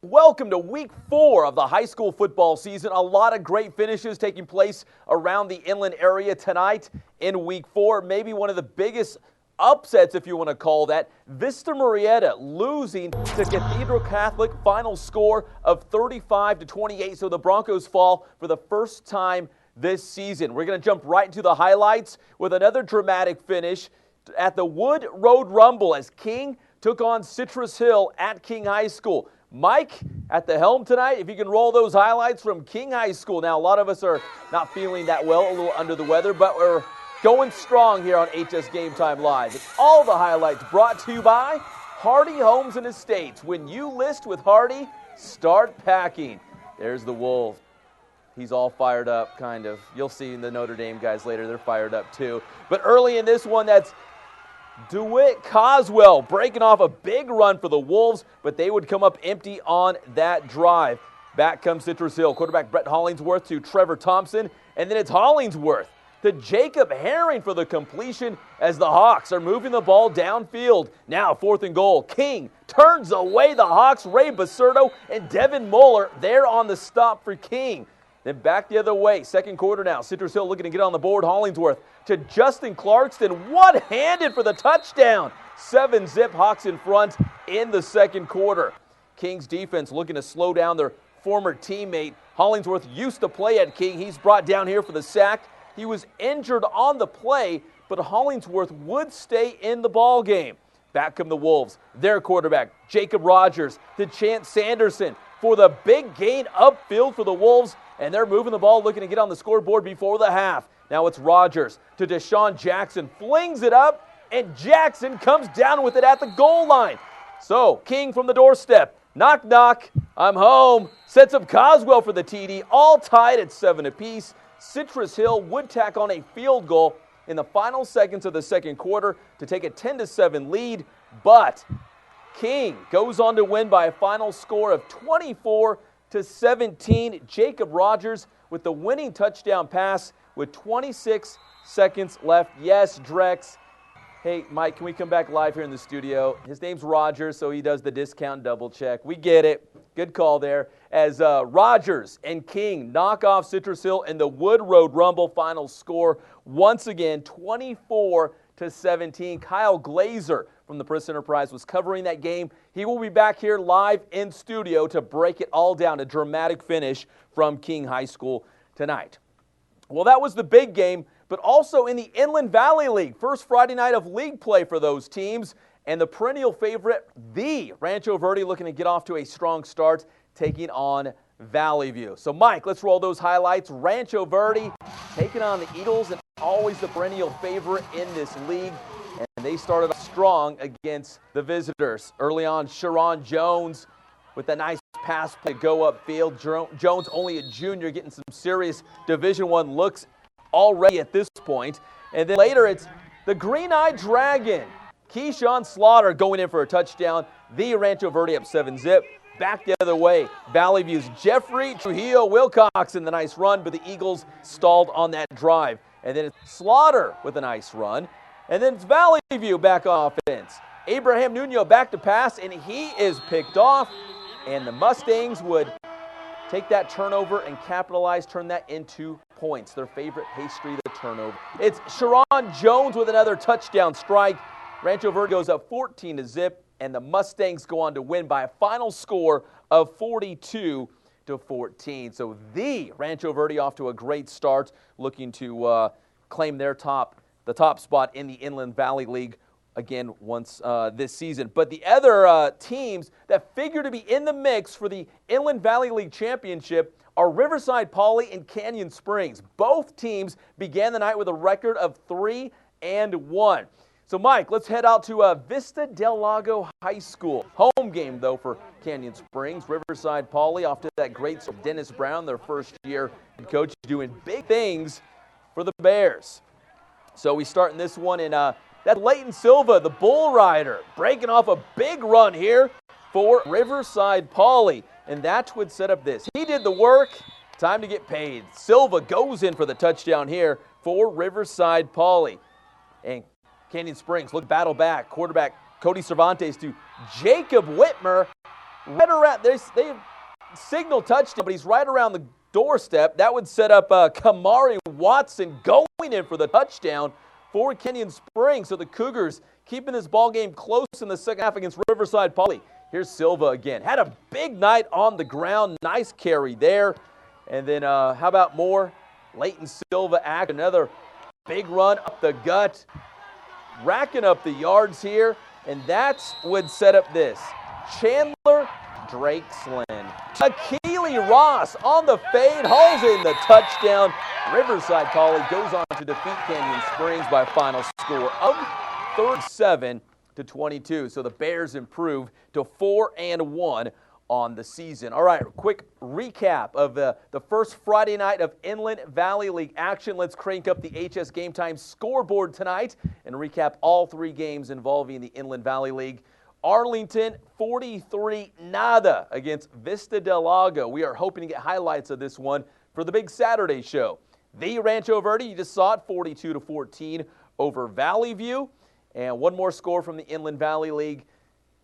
Welcome to week 4 of the high school football season. A lot of great finishes taking place around the inland area tonight in week 4. Maybe one of the biggest upsets, if you want to call that. Vista Marietta losing to Cathedral Catholic, final score of 35-28. So the Broncos fall for the first time this season. We're going to jump right into the highlights with another dramatic finish at the Wood Road Rumble as King took on Citrus Hill at King High School. Mike at the helm tonight, if you can roll those highlights from King High School. Now, a lot of us are not feeling that well, a little under the weather, but we're going strong here on HSGameTime Live. And all the highlights brought to you by Hardy Homes and Estates. When you list with Hardy, start packing. There's the Wolf. He's all fired up, kind of. You'll see the Notre Dame guys later. They're fired up, too. But early in this one, that's DeWitt Coswell breaking off a big run for the Wolves, but they would come up empty on that drive. Back comes Citrus Hill. Quarterback Brett Hollingsworth to Trevor Thompson, and then it's Hollingsworth to Jacob Herring for the completion as the Hawks are moving the ball downfield. Now 4th and goal. King turns away the Hawks. Ray Basurto and Devin Moeller there on the stop for King. Then back the other way. Second quarter now. Citrus Hill looking to get on the board. Hollingsworth to Justin Clarkston. One-handed for the touchdown. 7-zip Hawks in front in the second quarter. King's defense looking to slow down their former teammate. Hollingsworth used to play at King. He's brought down here for the sack. He was injured on the play, but Hollingsworth would stay in the ball game. Back come the Wolves. Their quarterback, Jacob Rogers, to Chance Sanderson for the big gain upfield for the Wolves, and they're moving the ball, looking to get on the scoreboard before the half. Now it's Rogers to Deshaun Jackson, flings it up, and Jackson comes down with it at the goal line. So King from the doorstep, knock, knock, I'm home, sets up Coswell for the TD, all tied at 7 apiece. Citrus Hill would tack on a field goal in the final seconds of the second quarter to take a 10-7 lead, but King goes on to win by a final score of 24-17. Jacob Rogers with the winning touchdown pass with 26 seconds left. Yes, Drex. Hey, Mike, can we come back live here in the studio? His name's Rogers, so he does the discount double check. We get it. Good call there. As Rogers and King knock off Citrus Hill in the Wood Road Rumble, final score once again 24-17. Kyle Glazer from the Press Enterprise was covering that game. He will be back here live in studio to break it all down. A dramatic finish from King High School tonight. Well, that was the big game, but also in the Inland Valley League. First Friday night of league play for those teams. And the perennial favorite, the Rancho Verde, looking to get off to a strong start, taking on Valley View. So, Mike, let's roll those highlights. Rancho Verde taking on the Eagles, and always the perennial favorite in this league. And they started off strong against the visitors. Early on, Sharon Jones with a nice pass play to go upfield. Jones, only a junior, getting some serious Division I looks already at this point. And then later, it's the Green-Eyed Dragon, Keyshawn Slaughter, going in for a touchdown. The Rancho Verde up 7-zip. Back the other way, Valley View's Jeffrey Trujillo Wilcox in the nice run, but the Eagles stalled on that drive. And then it's Slaughter with a nice run. And then it's Valley View back on offense. Abraham Nuno back to pass, and he is picked off. And the Mustangs would take that turnover and capitalize, turn that into points. Their favorite pastry, the turnover. It's Sharon Jones with another touchdown strike. Rancho Verde goes up 14-0, and the Mustangs go on to win by a final score of 42-14. So the Rancho Verde off to a great start, looking to claim the top spot in the Inland Valley League again once this season. But the other teams that figure to be in the mix for the Inland Valley League Championship are Riverside Poly and Canyon Springs. Both teams began the night with a record of 3-1. So, Mike, let's head out to Vista Del Lago High School. Home game, though, for Canyon Springs. Riverside Poly off to that great Dennis Brown, their first-year head coach, doing big things for the Bears. So we start in this one in that Leighton Silva, the bull rider, breaking off a big run here for Riverside Poly. And that would set up this. He did the work. Time to get paid. Silva goes in for the touchdown here for Riverside Poly. And Canyon Springs look battle back. Quarterback Cody Cervantes to Jacob Whitmer. right around. They signal touchdown, but he's right around the doorstep. That would set up Kamari Watson going in for the touchdown for Canyon Springs. So the Cougars keeping this ball game close in the second half against Riverside Poly. Here's Silva again. Had a big night on the ground. Nice carry there. And then how about more Leighton Silva act? Another big run up the gut. Racking up the yards here. And that would set up this. Chandler Drakeslin. Akili Ross on the fade, hauls in the touchdown. Riverside Poly goes on to defeat Canyon Springs by a final score of 37-22. So the Bears improve to 4-1 on the season. All right, quick recap of the first Friday night of Inland Valley League action. Let's crank up the HSGameTime scoreboard tonight and recap all three games involving the Inland Valley League. Arlington 43-0 against Vista del Lago. We are hoping to get highlights of this one for the big Saturday show. The Rancho Verde, you just saw it, 42-14 over Valley View. And one more score from the Inland Valley League.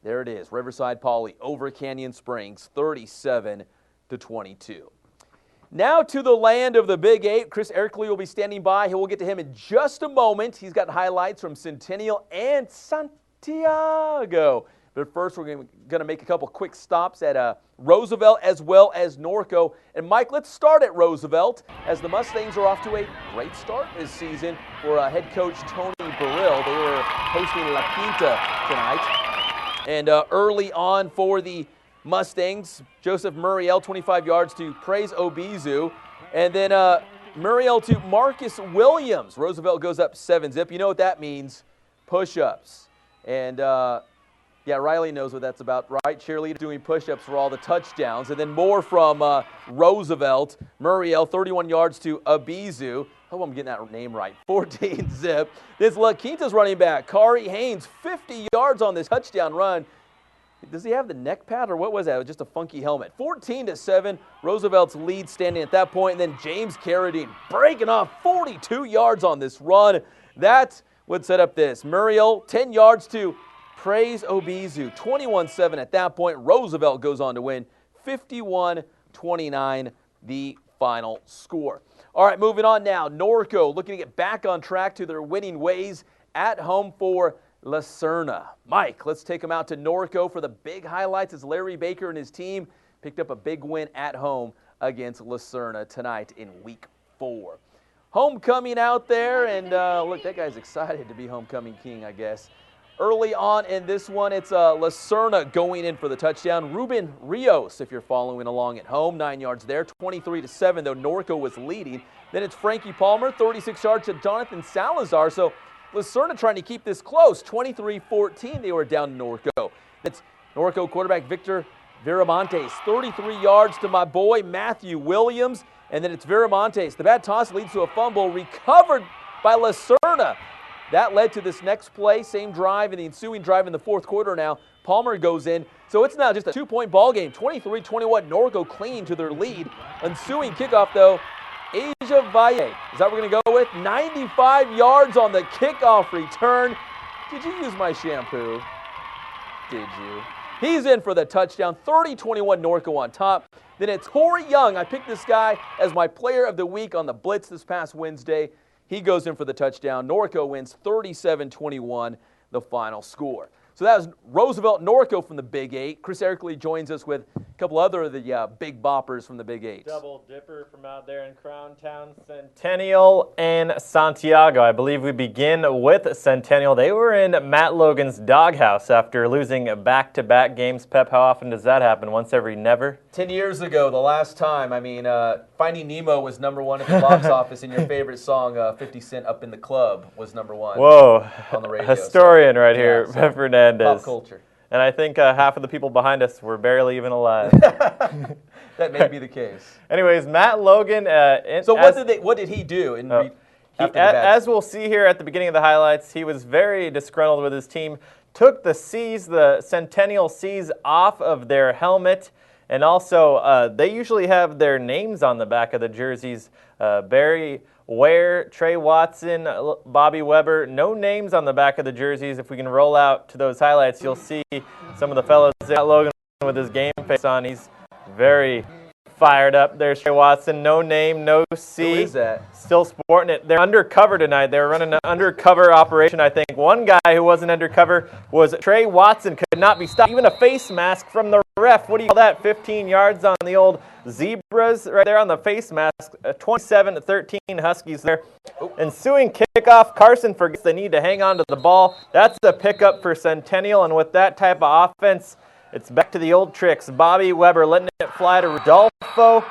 There it is, Riverside Poly over Canyon Springs, 37-22. Now to the land of the Big Eight. Chris Erkley will be standing by. We'll get to him in just a moment. He's got highlights from Centennial and Santiago. But first, we're going to make a couple quick stops at Roosevelt as well as Norco. And Mike, let's start at Roosevelt as the Mustangs are off to a great start this season for head coach Tony Burrill. They were hosting La Quinta tonight. And early on for the Mustangs, Joseph Muriel, 25 yards to Praise Obizu. And then Muriel to Marcus Williams. Roosevelt goes up 7-zip. You know what that means? Push-ups. And yeah, Riley knows what that's about, right? Cheerleader doing push-ups for all the touchdowns. And then more from Roosevelt. Muriel, 31 yards to Abizu. Hope I'm getting that name right. 14-zip. This La Quinta's running back, Kari Haynes, 50 yards on this touchdown run. Does he have the neck pad or what was that? It was just a funky helmet. 14-7, Roosevelt's lead standing at that point. And then James Carradine breaking off 42 yards on this run. That would set up this. Muriel, 10 yards to Praise Obizu, 21-7 at that point. Roosevelt goes on to win 51-29, the final score. All right, moving on now. Norco looking to get back on track to their winning ways at home for La Serna. Mike, let's take them out to Norco for the big highlights as Larry Baker and his team picked up a big win at home against La Serna tonight in Week 4. Homecoming out there, and look, that guy's excited to be homecoming king, I guess. Early on in this one, it's La Serna going in for the touchdown. Ruben Rios, if you're following along at home, 9 yards there. 23-7, though Norco was leading. Then it's Frankie Palmer, 36 yards to Jonathan Salazar. So La Serna trying to keep this close. 23-14, they were down to Norco. It's Norco quarterback Victor Viramontes, 33 yards to my boy Matthew Williams. And then it's Viramontes. The bad toss leads to a fumble recovered by La Serna. That led to this next play, same drive, and the ensuing drive in the fourth quarter now. Palmer goes in. So it's now just a 2-point ball game. 23-21, Norco clinging to their lead. Ensuing kickoff, though, Asia Valle. Is that what we're going to go with? 95 yards on the kickoff return. Did you use my shampoo? Did you? He's in for the touchdown. 30-21, Norco on top. Then it's Corey Young. I picked this guy as my player of the week on the Blitz this past Wednesday. He goes in for the touchdown. Norco wins 37-21, the final score. So that was Roosevelt Norco from the Big Eight. Chris Erkley joins us with a couple other of the big boppers from the Big Eight. Double dipper from out there in Crown Town, Centennial and Santiago. I believe we begin with Centennial. They were in Matt Logan's doghouse after losing back-to-back games. Pep, how often does that happen? Once every never? 10 years ago, the last time. I mean, Finding Nemo was #1 at the box office, and your favorite song, 50 Cent Up in the Club, was #1. Whoa, on the radio. Historian right here, Fernandez. Pop culture. And I think half of the people behind us were barely even alive. That may be the case. Anyways, Matt Logan. So what did he do? As we'll see here at the beginning of the highlights, he was very disgruntled with his team. Took the Centennial C's off of their helmet. And also, they usually have their names on the back of the jerseys. Barry Ware, Trey Watson, Bobby Weber, no names on the back of the jerseys. If we can roll out to those highlights, you'll see some of the fellows. Logan with his game face on. He's very fired up. There's Trey Watson. No name, no C. Who is that? Still sporting it. They're undercover tonight. They're running an undercover operation, I think. One guy who wasn't undercover was Trey Watson. Could not be stopped. Even a face mask from the ref. What do you call that? 15 yards on the old Zebras right there on the face mask. 27-13 Huskies there. Ensuing kickoff. Carson forgets they need to hang on to the ball. That's a pickup for Centennial, and with that type of offense, it's back to the old tricks. Bobby Weber letting it fly to Rodolfo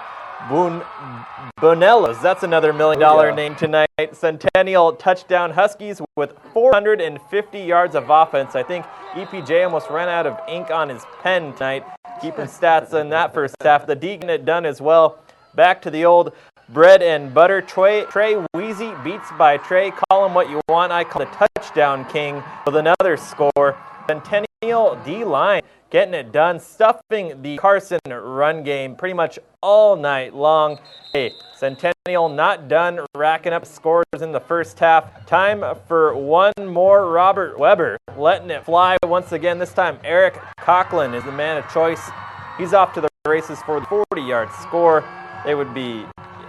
Bonellas. That's another $1 million name tonight. Centennial touchdown. Huskies with 450 yards of offense. I think EPJ almost ran out of ink on his pen tonight, keeping stats in that first half. The D getting it done as well. Back to the old bread and butter. Trey Wheezy beats by Trey. Call him what you want. I call the touchdown king with another score. Centennial D-line getting it done, stuffing the Carson run game pretty much all night long. Hey, Centennial not done racking up scores in the first half. Time for one more. Robert Weber letting it fly once again. This time Eric Coughlin is the man of choice. He's off to the races for the 40-yard score. They would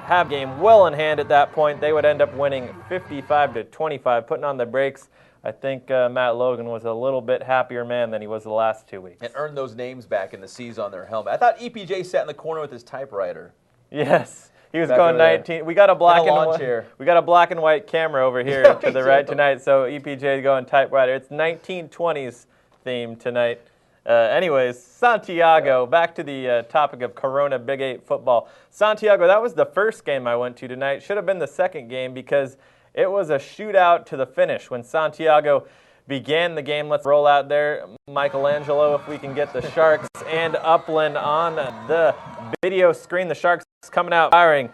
have game well in hand at that point. They would end up winning 55-25, putting on the brakes. I think Matt Logan was a little bit happier man than he was the last 2 weeks. And earned those names back in the C's on their helmet. I thought EPJ sat in the corner with his typewriter. Yes, he was going 19. We got a black and white camera over here to the right tonight, so EPJ is going typewriter. It's 1920s theme tonight. Anyways, Santiago, back to the topic of Corona Big 8 football. Santiago, that was the first game I went to tonight. Should have been the second game because it was a shootout to the finish. When Santiago began the game, let's roll out there, Michelangelo, if we can get the Sharks and Upland on the video screen. The Sharks coming out firing.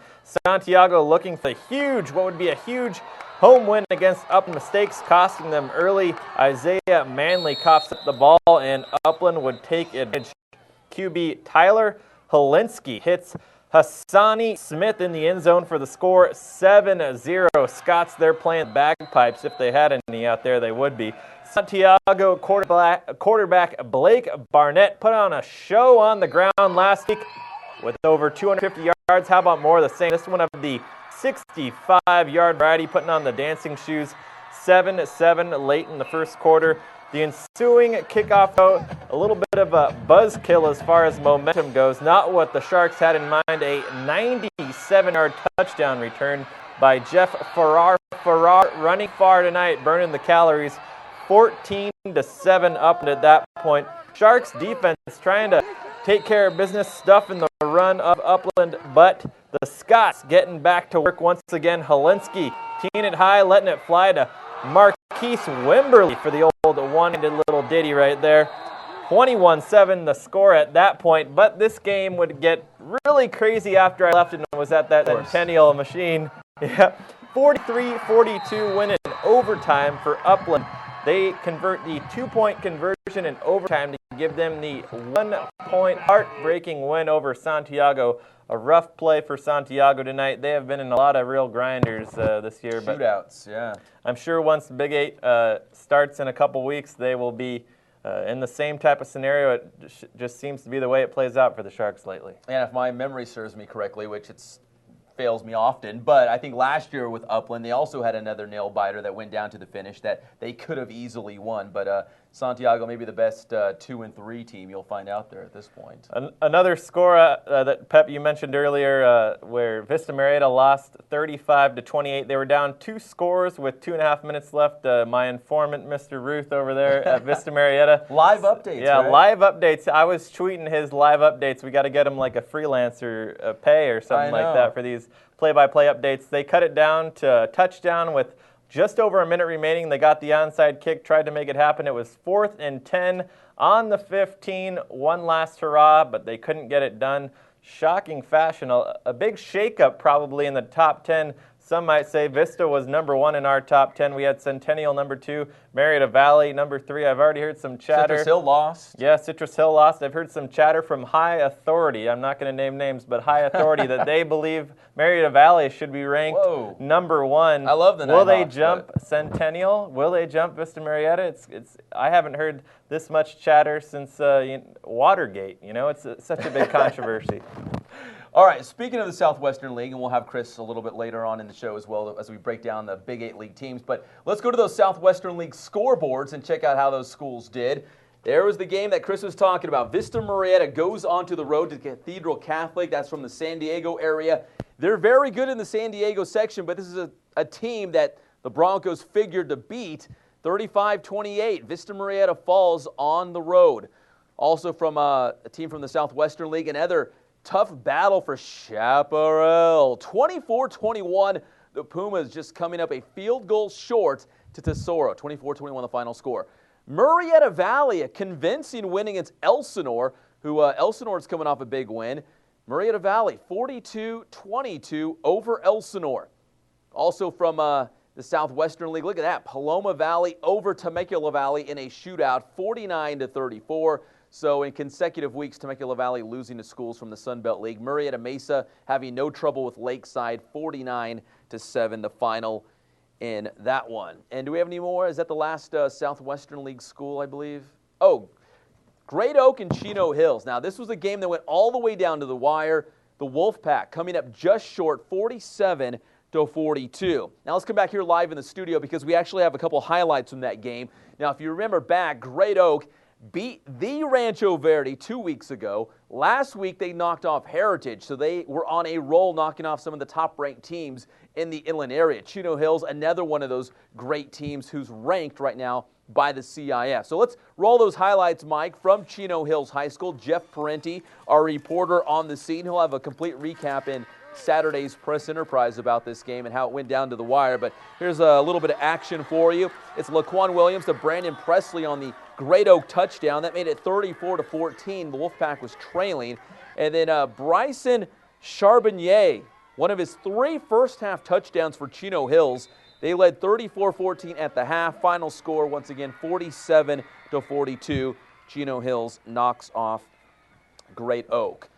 Santiago looking for what would be a huge home win against Upland. Mistakes costing them early. Isaiah Manley coughs up the ball, and Upland would take advantage. QB Tyler Helinski hits Hassani Smith in the end zone for the score, 7-0. Scots, they're playing bagpipes. If they had any out there, they would be. Santiago quarterback Blake Barnett put on a show on the ground last week with over 250 yards. How about more of the same? This one of the 65-yard variety, putting on the dancing shoes. 7-7 late in the first quarter. The ensuing kickoff, though, a little bit of a buzzkill as far as momentum goes. Not what the Sharks had in mind. A 97-yard touchdown return by Jeff Farrar. Farrar running far tonight, burning the calories. 14-7 up at that point. Sharks defense trying to take care of business, stuff in the run of Upland, but the Scots getting back to work once again. Helinski teeing it high, letting it fly to Marquise Wimberly for the old one-handed little ditty right there. 21-7 the score at that point, but this game would get really crazy after I left and was at that Centennial machine. Yeah, 43-42 win in overtime for Upland. They convert the 2-point conversion in overtime to give them the 1-point heartbreaking win over Santiago. A rough play for Santiago tonight. They have been in a lot of real grinders this year. Shootouts, yeah. I'm sure once the Big 8 starts in a couple weeks, they will be in the same type of scenario. It just seems to be the way it plays out for the Sharks lately. And if my memory serves me correctly, which fails me often, but I think last year with Upland, they also had another nail-biter that went down to the finish that they could have easily won. But Santiago may be the best 2-3 team you'll find out there at this point. Another score that, Pep, you mentioned earlier where Vista Marietta lost 35-28. They were down 2 scores with 2.5 minutes left. My informant, Mr. Ruth over there at Vista Marietta. Live updates, Yeah, right? Live updates. I was tweeting his live updates. We got to get him like a freelancer pay or something like that for these play-by-play updates. They cut it down to a touchdown with just over a minute remaining. They got the onside kick, tried to make it happen. It was 4th and 10 on the 15. One last hurrah, but they couldn't get it done. Shocking fashion. A big shakeup probably in the top 10 Some might say Vista was number 1 in our top 10. We had Centennial number 2, Marietta Valley number 3. I've already heard some chatter. Citrus Hill lost. Yeah, Citrus Hill lost. I've heard some chatter from high authority. I'm not going to name names, but high authority that they believe Marietta Valley should be ranked number 1. I love the Will they jump Centennial? Will they jump Vista Marietta? I haven't heard this much chatter since Watergate. You know, it's such a big controversy. All right, speaking of the Southwestern League, and we'll have Chris a little bit later on in the show as well as we break down the Big 8 League teams, but let's go to those Southwestern League scoreboards and check out how those schools did. There was the game that Chris was talking about. Vista Marietta goes onto the road to Cathedral Catholic. That's from the San Diego area. They're very good in the San Diego section, but this is a team that the Broncos figured to beat 35-28. Vista Marietta falls on the road. Also from a team from the Southwestern League, another tough battle for Chaparral. 24-21, the Pumas just coming up a field goal short to Tesoro. 24-21 the final score. Marietta Valley, a convincing win against Elsinore, who Elsinore's coming off a big win. Marietta Valley, 42-22 over Elsinore. Also from the Southwestern League, look at that. Paloma Valley over Temecula Valley in a shootout, 49-34. So in consecutive weeks, Temecula Valley losing to schools from the Sun Belt League. Murrieta Mesa having no trouble with Lakeside, 49-7, the final in that one. And do we have any more? Is that the last Southwestern League school, I believe? Oh, Great Oak and Chino Hills. Now, this was a game that went all the way down to the wire. The Wolfpack coming up just short, 47-42. Now, let's come back here live in the studio because we actually have a couple highlights from that game. Now, if you remember back, Great Oak beat the Rancho Verde 2 weeks ago. Last week, they knocked off Heritage, so they were on a roll knocking off some of the top-ranked teams in the inland area. Chino Hills, another one of those great teams who's ranked right now by the CIF. So let's roll those highlights, Mike, from Chino Hills High School. Jeff Parenti, our reporter on the scene. He'll have a complete recap in Saturday's Press Enterprise about this game and how it went down to the wire. But here's a little bit of action for you. It's Laquan Williams to Brandon Presley on the Great Oak touchdown. That made it 34-14. The Wolfpack was trailing. And then Bryson Charbonnier, one of his 3 first-half touchdowns for Chino Hills. They led 34-14 at the half. Final score, once again, 47-42. Chino Hills knocks off Great Oak.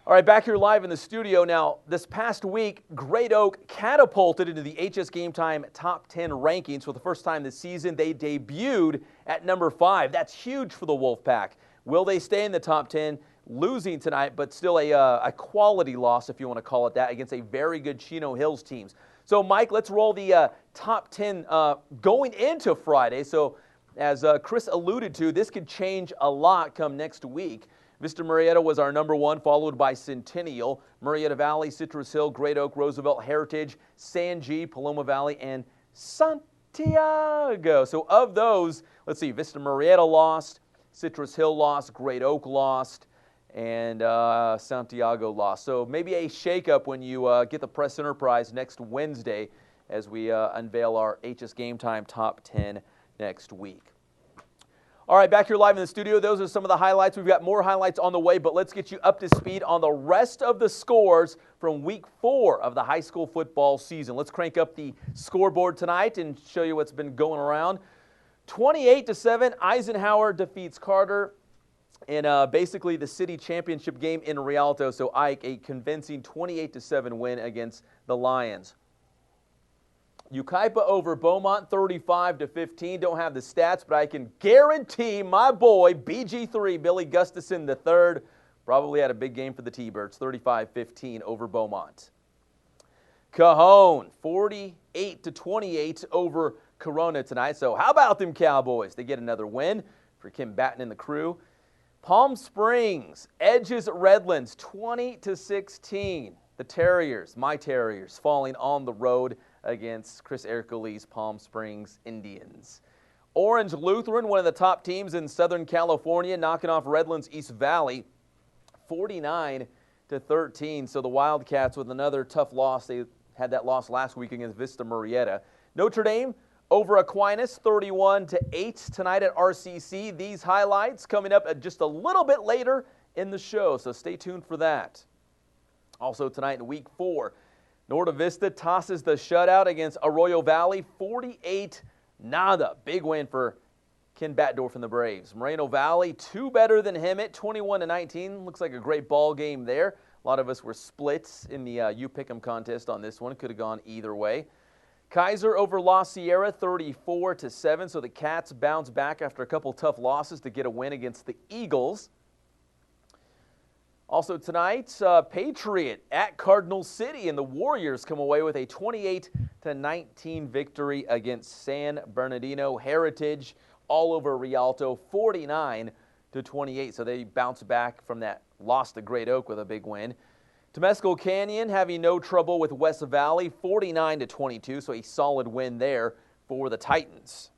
All right, back here live in the studio now. This past week, Great Oak catapulted into the HSGameTime top 10 rankings for the first time this season. They debuted at number 5. That's huge for the Wolfpack. Will they stay in the top 10? Losing tonight, but still a quality loss, if you want to call it that, against a very good Chino Hills teams. So, Mike, let's roll the top 10 going into Friday. So, as Chris alluded to, this could change a lot come next week. Vista Marietta was our number 1, followed by Centennial, Marietta Valley, Citrus Hill, Great Oak, Roosevelt, Heritage, San G, Paloma Valley, and Santiago. So of those, let's see, Vista Marietta lost, Citrus Hill lost, Great Oak lost, and Santiago lost. So maybe a shakeup when you get the Press Enterprise next Wednesday as we unveil our HSGameTime top 10 next week. All right, back here live in the studio, those are some of the highlights. We've got more highlights on the way, but let's get you up to speed on the rest of the scores from week 4 of the high school football season. Let's crank up the scoreboard tonight and show you what's been going around. 28-7, Eisenhower defeats Carter in basically the city championship game in Rialto. So Ike, a convincing 28-7 win against the Lions. Yucaipa over Beaumont, 35-15. Don't have the stats, but I can guarantee my boy, BG3, Billy Gustafson III, probably had a big game for the T-Birds, 35-15 over Beaumont. Cajon, 48-28 over Corona tonight. So how about them Cowboys? They get another win for Kim Batten and the crew. Palm Springs edges Redlands, 20-16. The Terriers, my Terriers, falling on the road against Chris Ercoley's Palm Springs Indians. Orange Lutheran, one of the top teams in Southern California, knocking off Redlands East Valley, 49-13. So the Wildcats with another tough loss. They had that loss last week against Vista Marietta. Notre Dame over Aquinas, 31-8 tonight at RCC. These highlights coming up just a little bit later in the show, so stay tuned for that. Also tonight in week 4, Norte Vista tosses the shutout against Arroyo Valley, 48-0. Big win for Ken Batdorf and the Braves. Moreno Valley, 2 better than Hemet, 21-19. Looks like a great ball game there. A lot of us were splits in the You Pick'em contest on this one. Could have gone either way. Kaiser over La Sierra, 34-7. So the Cats bounce back after a couple tough losses to get a win against the Eagles. Also tonight, Patriot at Cardinal City, and the Warriors come away with a 28-19 victory against San Bernardino. Heritage all over Rialto, 49-28. So they bounce back from that loss to Great Oak with a big win. Temescal Canyon having no trouble with West Valley, 49-22. So a solid win there for the Titans.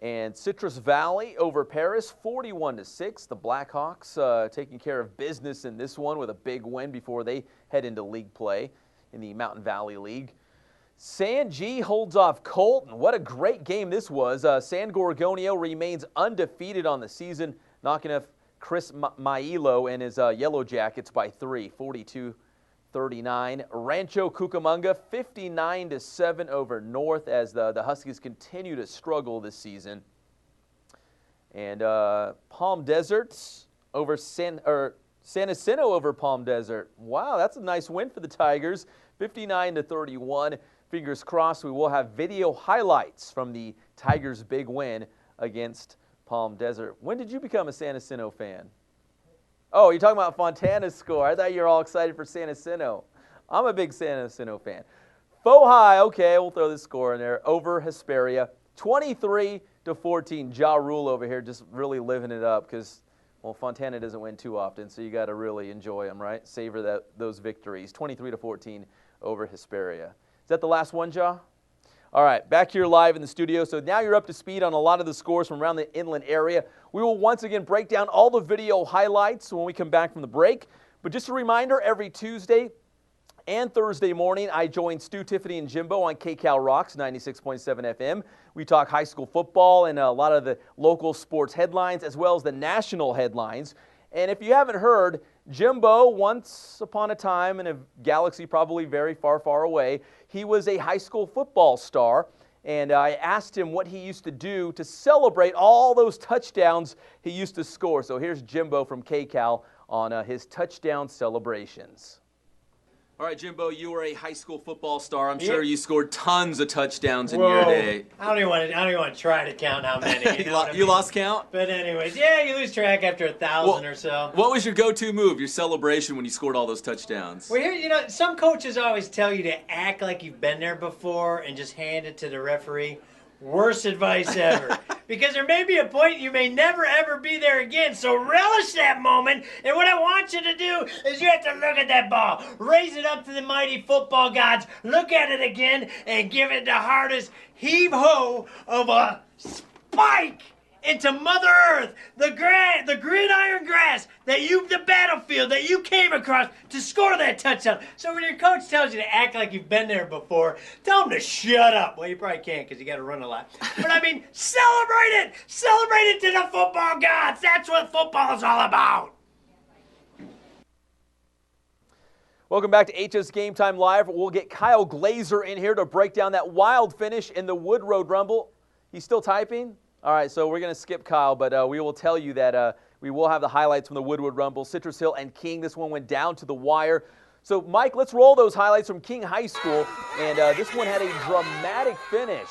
And Citrus Valley over Paris, 41-6. The Blackhawks taking care of business in this one with a big win before they head into league play in the Mountain Valley League. San G holds off Colton. What a great game this was. San Gorgonio remains undefeated on the season, knocking off Chris Mailo and his Yellow Jackets by 3, 42-39. Rancho Cucamonga, 59-7 over North as the Huskies continue to struggle this season. And Palm Desert over San Jacinto over Palm Desert. Wow, that's a nice win for the Tigers, 59-31. Fingers crossed we will have video highlights from the Tigers' big win against Palm Desert. When did you become a San Jacinto fan? Oh, you're talking about Fontana's score. I thought you were all excited for San Jacinto. I'm a big San Jacinto fan. Fohai, okay, we'll throw the score in there, over Hesperia, 23-14. Ja Rule over here just really living it up because, well, Fontana doesn't win too often, so you got to really enjoy them, right? Savor those victories. 23-14 over Hesperia. Is that the last one, Ja? All right, back here live in the studio. So now you're up to speed on a lot of the scores from around the inland area. We will once again break down all the video highlights when we come back from the break. But just a reminder, every Tuesday and Thursday morning, I join Stu, Tiffany, and Jimbo on KCal Rocks 96.7 FM. We talk high school football and a lot of the local sports headlines as well as the national headlines. And if you haven't heard, Jimbo, once upon a time in a galaxy probably very far, far away, he was a high school football star. And I asked him what he used to do to celebrate all those touchdowns he used to score. So here's Jimbo from KCal on his touchdown celebrations. All right, Jimbo, you were a high school football star. I'm sure you scored tons of touchdowns in your day. I don't even want to try to count how many. You lost count? But anyways, yeah, you lose track after 1,000 or so. What was your go-to move, your celebration when you scored all those touchdowns? Well, here, some coaches always tell you to act like you've been there before and just hand it to the referee. Worst advice ever. Because there may be a point you may never ever be there again. So relish that moment. And what I want you to do is you have to look at that ball. Raise it up to the mighty football gods. Look at it again and give it the hardest heave-ho of a spike into Mother Earth, the gridiron grass, the battlefield that you came across to score that touchdown. So when your coach tells you to act like you've been there before, tell him to shut up. Well, you probably can't because you got to run a lot. But I mean, celebrate it. Celebrate it to the football gods. That's what football is all about. Welcome back to HS Game Time Live. We'll get Kyle Glazer in here to break down that wild finish in the Wood Road Rumble. He's still typing? All right, so we're going to skip Kyle, but we will tell you that we will have the highlights from the Woodwood Rumble, Citrus Hill and King. This one went down to the wire. So, Mike, let's roll those highlights from King High School. And this one had a dramatic finish.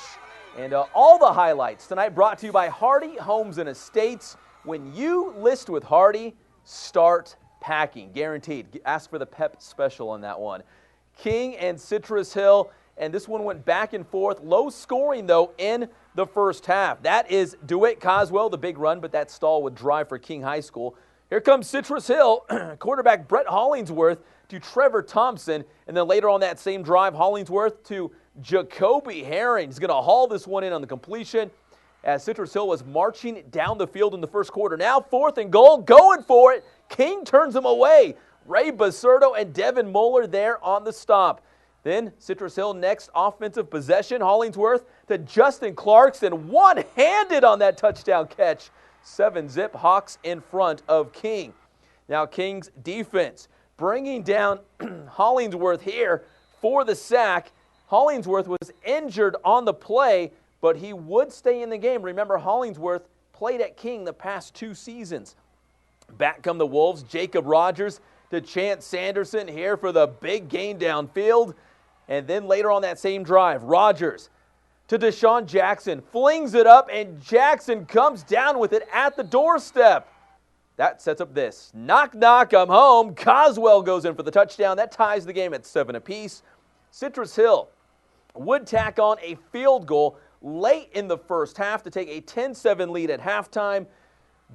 And all the highlights tonight brought to you by Hardy Homes and Estates. When you list with Hardy, start packing. Guaranteed. Ask for the PEP special on that one. King and Citrus Hill. And this one went back and forth. Low scoring, though, in the first half. That is DeWitt Coswell, the big run, but that stall would drive for King High School. Here comes Citrus Hill. Quarterback Brett Hollingsworth to Trevor Thompson. And then later on that same drive, Hollingsworth to Jacoby Herring. He's going to haul this one in on the completion as Citrus Hill was marching down the field in the first quarter. Now 4th and goal, going for it. King turns him away. Ray Basurdo and Devin Moeller there on the stop. Then Citrus Hill next offensive possession. Hollingsworth to Justin Clarkson. One-handed on that touchdown catch. 7-zip Hawks in front of King. Now King's defense. bringing down Hollingsworth here for the sack. Hollingsworth was injured on the play, but he would stay in the game. Remember, Hollingsworth played at King the past 2 seasons. Back come the Wolves. Jacob Rogers to Chance Sanderson here for the big gain downfield. And then later on that same drive, Rogers to Deshaun Jackson, flings it up, and Jackson comes down with it at the doorstep. That sets up this. Knock, knock, I'm home. Coswell goes in for the touchdown. That ties the game at 7 apiece. Citrus Hill would tack on a field goal late in the first half to take a 10-7 lead at halftime.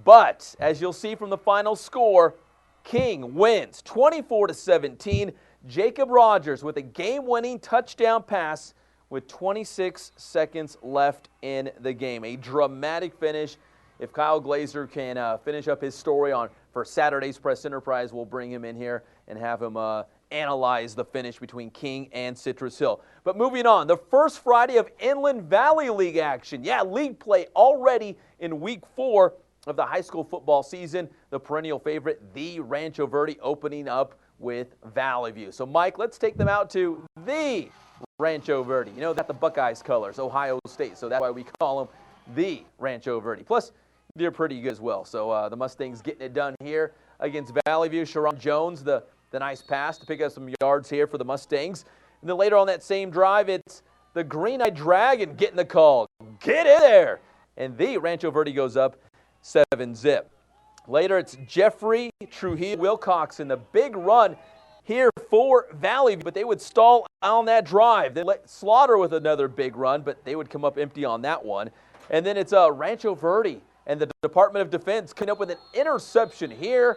But, as you'll see from the final score, King wins 24-17. Jacob Rogers with a game-winning touchdown pass with 26 seconds left in the game. A dramatic finish. If Kyle Glazer can finish up his story for Saturday's Press Enterprise, we'll bring him in here and have him analyze the finish between King and Citrus Hill. But moving on, the first Friday of Inland Valley League action. Yeah, league play already in week 4 of the high school football season. The perennial favorite, the Rancho Verde, opening up with Valley View. So, Mike, let's take them out to the Rancho Verde. You know, that's the Buckeyes colors, Ohio State, so that's why we call them the Rancho Verde. Plus, they're pretty good as well. So the Mustangs getting it done here against Valley View. Sharon Jones, the nice pass to pick up some yards here for the Mustangs. And then later on that same drive, it's the Green-Eyed Dragon getting the call. Get in there! And the Rancho Verde goes up 7-zip. Later, it's Jeffrey Trujillo Wilcoxon, the big run here for Valley View, but they would stall on that drive. They let Slaughter with another big run, but they would come up empty on that one. And then it's Rancho Verde and the Department of Defense coming up with an interception here,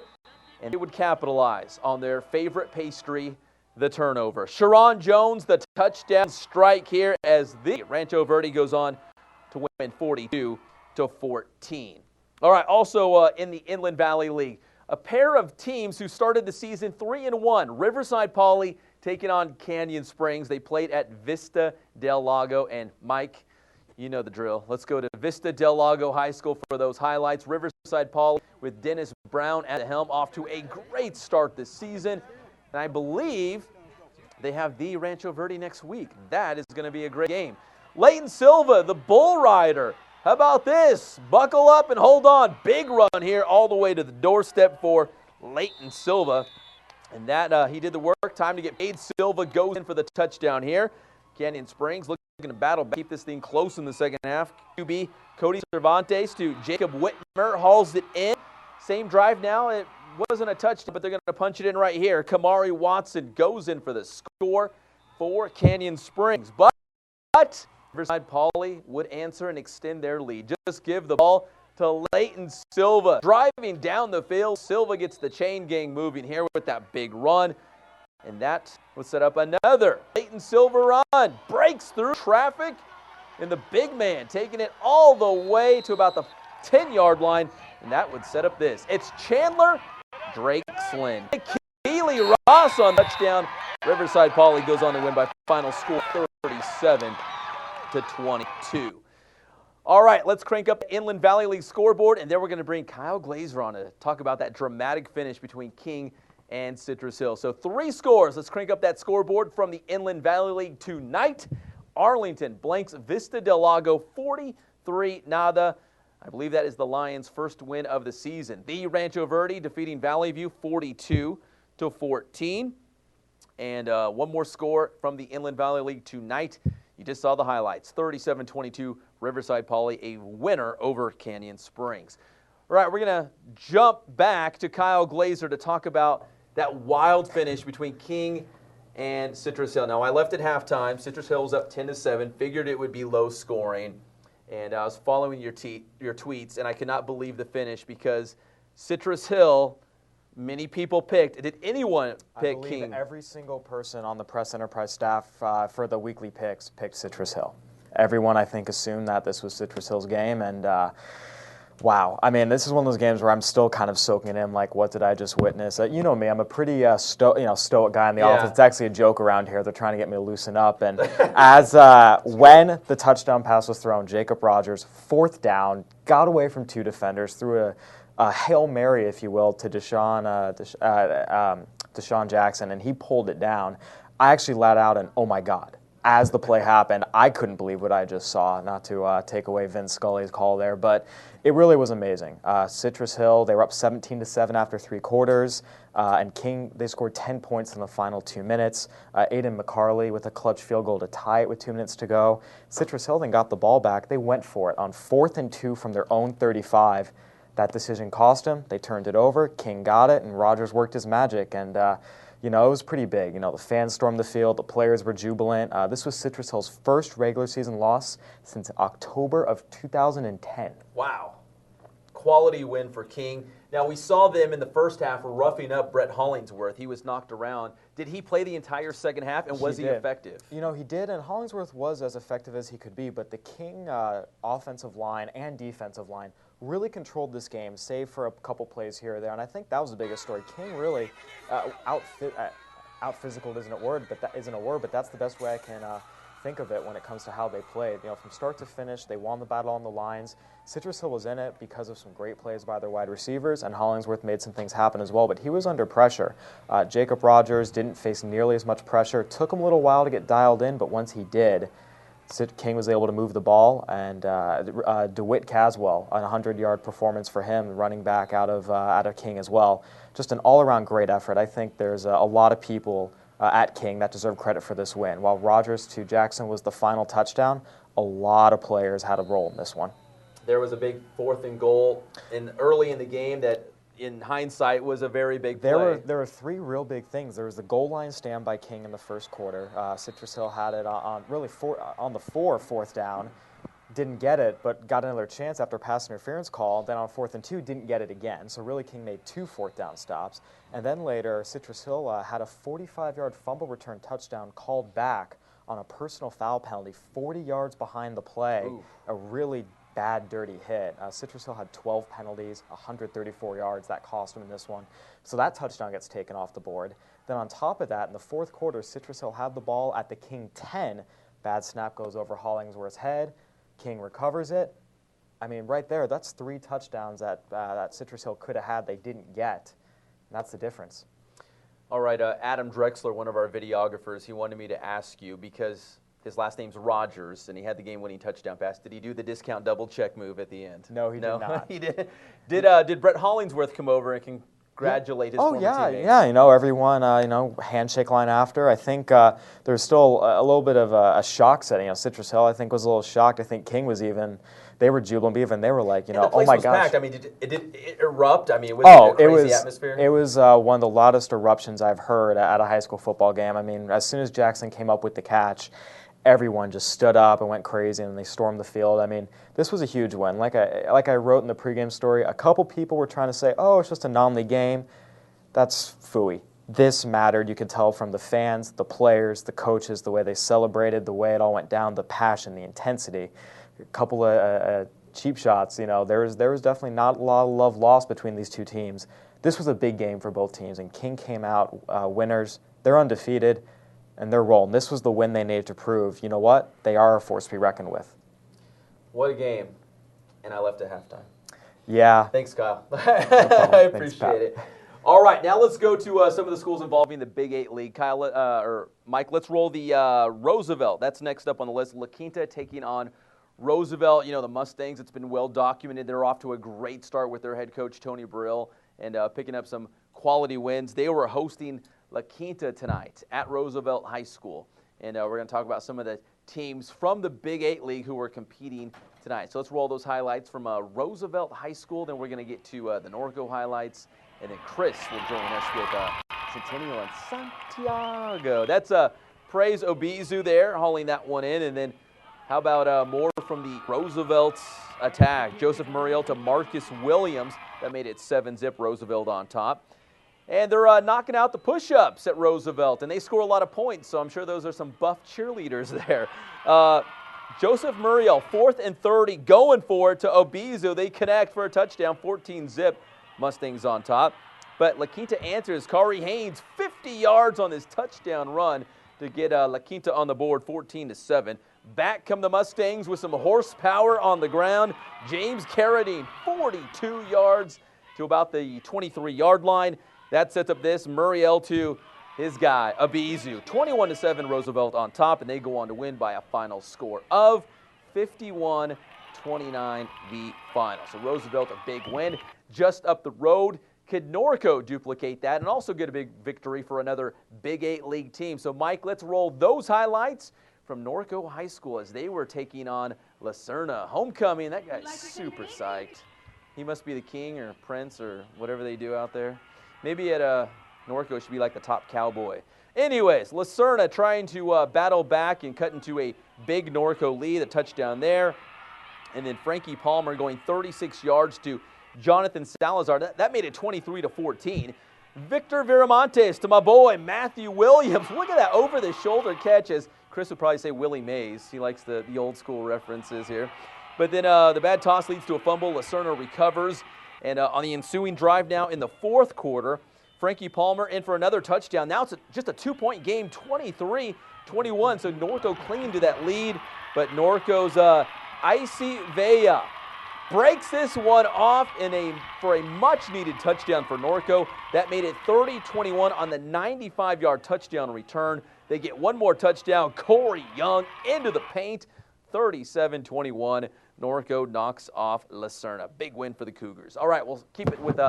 and they would capitalize on their favorite pastry, the turnover. Sharon Jones, the touchdown strike here as the Rancho Verde goes on to win 42-14. All right, also in the Inland Valley League, a pair of teams who started the season 3-1. Riverside Poly taking on Canyon Springs. They played at Vista Del Lago, and Mike, you know the drill. Let's go to Vista Del Lago High School for those highlights. Riverside Poly with Dennis Brown at the helm, off to a great start this season. And I believe they have the Rancho Verde next week. That is going to be a great game. Leighton Silva, the Bull Rider. How about this? Buckle up and hold on. Big run here all the way to the doorstep for Leighton Silva. And that he did the work. Time to get paid. Silva goes in for the touchdown here. Canyon Springs looking to battle, keep this thing close in the second half. QB Cody Cervantes to Jacob Whitmer, hauls it in. Same drive now. It wasn't a touchdown, but they're going to punch it in right here. Kamari Watson goes in for the score for Canyon Springs. But Riverside Poly would answer and extend their lead. Just give the ball to Leighton Silva. Driving down the field, Silva gets the chain gang moving here with that big run. And that would set up another Leighton Silva run. Breaks through traffic, and the big man taking it all the way to about the 10-yard line. And that would set up this. It's Chandler Drakeslin. Keely Ross on touchdown. Riverside Poly goes on to win by final score 37-22. All right, let's crank up the Inland Valley League scoreboard, and then we're going to bring Kyle Glazer on to talk about that dramatic finish between King and Citrus Hill. So 3 scores. Let's crank up that scoreboard from the Inland Valley League tonight. Arlington blanks Vista Del Lago 43-0. I believe that is the Lions' first win of the season. The Rancho Verde defeating Valley View 42-14. And one more score from the Inland Valley League tonight. You just saw the highlights. 37-22, Riverside Poly, a winner over Canyon Springs. All right, we're going to jump back to Kyle Glazer to talk about that wild finish between King and Citrus Hill. Now, I left at halftime. Citrus Hill was up 10-7. Figured it would be low scoring. And I was following your tweets, and I could not believe the finish because Citrus Hill, many people picked. Did anyone pick King? I believe every single person on the Press Enterprise staff for the weekly picks picked Citrus Hill. Everyone, I think, assumed that this was Citrus Hill's game, and wow. I mean, this is one of those games where I'm still kind of soaking in, like, what did I just witness? You know me, I'm a pretty stoic guy in the office. It's actually a joke around here. They're trying to get me to loosen up. And as when the touchdown pass was thrown, Jacob Rogers, 4th down, got away from 2 defenders, threw a Hail Mary, if you will, to Deshaun Jackson, and he pulled it down. I actually let out an, oh my God. As the play happened, I couldn't believe what I just saw, not to take away Vince Scully's call there, but it really was amazing. Citrus Hill, they were up 17-7 after 3 quarters, and King, they scored 10 points in the final 2 minutes. Aiden McCarley with a clutch field goal to tie it with 2 minutes to go. Citrus Hill then got the ball back. They went for it on 4th and 2 from their own 35. That decision cost them. They turned it over. King got it, and Rogers worked his magic, and it was pretty big. The fans stormed the field. The players were jubilant. This was Citrus Hill's first regular season loss since October of 2010. Wow. Quality win for King. Now, we saw them in the first half roughing up Brett Hollingsworth. He was knocked around. Did he play the entire second half, and was he effective? He did, and Hollingsworth was as effective as he could be, but the King offensive line and defensive line really controlled this game, save for a couple plays here or there, and I think that was the biggest story. King really out-physical isn't a word, but that's the best way I can think of it when it comes to how they played. From start to finish, they won the battle on the lines. Citrus Hill was in it because of some great plays by their wide receivers, and Hollingsworth made some things happen as well, but he was under pressure. Jacob Rogers didn't face nearly as much pressure. It took him a little while to get dialed in, but once he did, King was able to move the ball, and DeWitt Caswell, a 100-yard performance for him, running back out of King as well. Just an all-around great effort. I think there's a lot of people at King that deserve credit for this win. While Rogers to Jackson was the final touchdown, a lot of players had a role in this one. There was a big 4th and goal early in the game that, in hindsight, was a very big play. There were 3 real big things. There was the goal line stand by King in the first quarter. Citrus Hill had it on the 4th down, didn't get it, but got another chance after pass interference call. Then on 4th and 2, didn't get it again. So really, King made 2 4th down stops. And then later, Citrus Hill had a 45-yard fumble return touchdown called back on a personal foul penalty, 40 yards behind the play. Ooh. A really bad, dirty hit. Citrus Hill had 12 penalties, 134 yards. That cost them in this one. So that touchdown gets taken off the board. Then on top of that, in the 4th quarter, Citrus Hill had the ball at the King 10. Bad snap goes over Hollingsworth's head. King recovers it. I mean, right there, that's 3 touchdowns that Citrus Hill could have had they didn't get. And that's the difference. All right, Adam Drexler, one of our videographers, he wanted me to ask you, because his last name's Rogers, and he had the game-winning touchdown pass. Did he do the discount double-check move at the end? No, he did not. He did. Did Brett Hollingsworth come over and congratulate his former teammates? Yeah. Everyone, handshake line after. I think there's still a little bit of a shock setting. Citrus Hill, I think, was a little shocked. I think King was even. They were jubilant, but even they were like, oh my gosh. Packed. I mean, did it erupt? I mean, it was a crazy atmosphere. It was one of the loudest eruptions I've heard at a high school football game. I mean, as soon as Jackson came up with the catch, everyone just stood up and went crazy, and they stormed the field. I mean, this was a huge win. Like I wrote in the pregame story, a couple people were trying to say, oh, it's just a non-league game. That's phooey. This mattered. You could tell from the fans, the players, the coaches, the way they celebrated, the way it all went down, the passion, the intensity. A couple of cheap shots. There was definitely not a lot of love lost between these two teams. This was a big game for both teams, and King came out winners. They're undefeated, and they're rolling. This was the win they needed to prove, you know what? They are a force to be reckoned with. What a game. And I left at halftime. Yeah. Thanks, Kyle. No I appreciate it. All right, now let's go to some of the schools involving the Big 8 League. Kyle, or Mike, let's roll the Roosevelt. That's next up on the list. La Quinta taking on Roosevelt. The Mustangs, it's been well documented. They're off to a great start with their head coach, Tony Brill, and picking up some quality wins. They were hosting La Quinta tonight at Roosevelt High School. And we're going to talk about some of the teams from the Big 8 League who were competing tonight. So let's roll those highlights from Roosevelt High School. Then we're going to get to the Norco highlights. And then Chris will join us with Centennial and Santiago. That's Praise Obizu there, hauling that one in. And then how about more from the Roosevelt attack? Joseph Muriel to Marcus Williams. That made it 7-zip, Roosevelt on top. And they're knocking out the push-ups at Roosevelt, and they score a lot of points, so I'm sure those are some buff cheerleaders there. Joseph Muriel, 4th and 30, going for it to Obizu. They connect for a touchdown, 14-zip. Mustangs on top. But La Quinta answers. Kari Haynes, 50 yards on this touchdown run to get La Quinta on the board, 14-7. Back come the Mustangs with some horsepower on the ground. James Carradine, 42 yards to about the 23-yard line. that sets up this. Muriel to his guy, Abizu. 21-7 Roosevelt on top, and they go on to win by a final score of 51-29 the final. So Roosevelt, a big win. Just up the road, could Norco duplicate that and also get a big victory for another Big 8 league team? So, Mike, let's roll those highlights from Norco High School as they were taking on Lucerna. Homecoming, that guy's super psyched. He must be the king or prince or whatever they do out there. Maybe at Norco should be like the top cowboy. Anyways, Lucerna trying to battle back and cut into a big Norco lead, a touchdown there. And then Frankie Palmer going 36 yards to Jonathan Salazar. That made it 23-14. Victor Viramontes to my boy Matthew Williams. Look at that over-the-shoulder catch, as Chris would probably say Willie Mays. He likes the old-school references here. But then the bad toss leads to a fumble. Lucerna recovers. And on the ensuing drive now in the fourth quarter, Frankie Palmer in for another touchdown. Now it's just a 2-point game, 23-21. So Norco clinging to that lead. But Norco's Icy Vea breaks this one off for a much-needed touchdown for Norco. That made it 30-21 on the 95-yard touchdown return. They get one more touchdown. Corey Young into the paint, 37-21. Norco knocks off Lucerna. Big win for the Cougars. All right, we'll keep it with